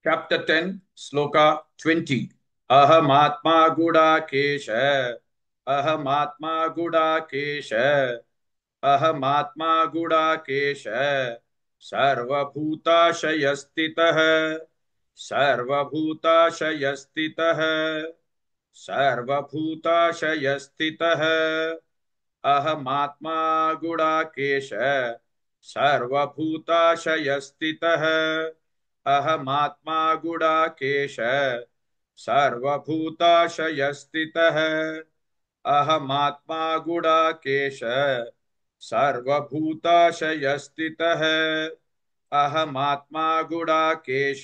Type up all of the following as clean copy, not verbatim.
Chapter 10, Sloka 20. Ahamatma Gudakesha. Ahamatma Gudakesha. Ahamatma Gudakesha. Sarvabhutashayastitah. Sarvabhutashayastitah. Sarvabhutashayastitah. Ahamatma Gudakesha. Sarvabhutashayastitah. अहमात्मा गुडाकेश सर्वभूताशयस्थितः अहमात्मा गुडाकेश सर्वभूताशयस्थितः अहमात्मा गुडाकेश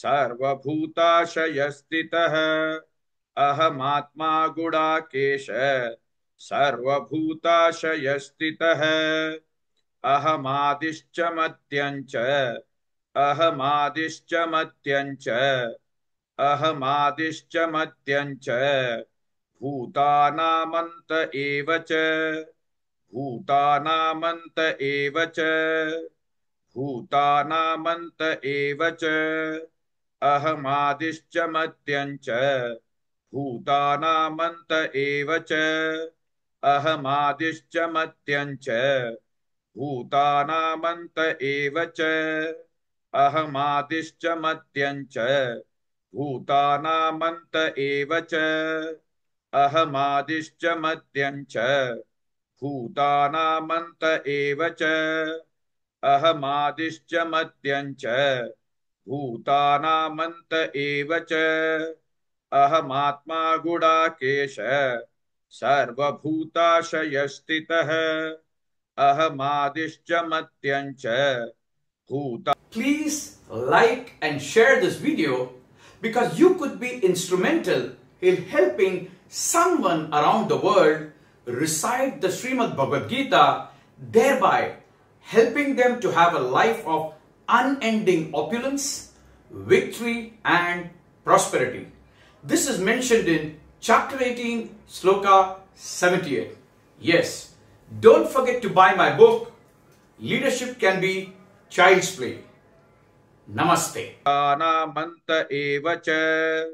सर्वभूताशयस्थितः अहमात्मा गुडाकेश सर्वभूताशयस्थितः अहमादिश्च मध्यञ्च अहमादिश्च मध्यञ्च अहमादिश्च मध्यञ्च भूतानामन्त एव च भूतानामन्त एव च भूतानामन्त एव च अहमादिश्च मध्यञ्च भूतानामन्त एव च अहमादिश्च मध्यञ्च भूतानामन्त एव च अहमादिश्च मध्यञ्च भूतानामन्त एव च अहमादिश्च मध्यञ्च भूतानामन्त एव च अहमादिश्च मध्यञ्च भूतानामन्त एव च अहमात्मा गुडाकेश सर्वभूताशयस्थितः अहमादिश्च मध्यञ्च भूता. Please like and share this video because you could be instrumental in helping someone around the world recite the Srimad Bhagavad Gita, thereby helping them to have a life of unending opulence, victory and prosperity. This is mentioned in chapter 18, Sloka 78. Yes, don't forget to buy my book, Leadership Can Be Child's Play. Namaste. Anamanta eva cha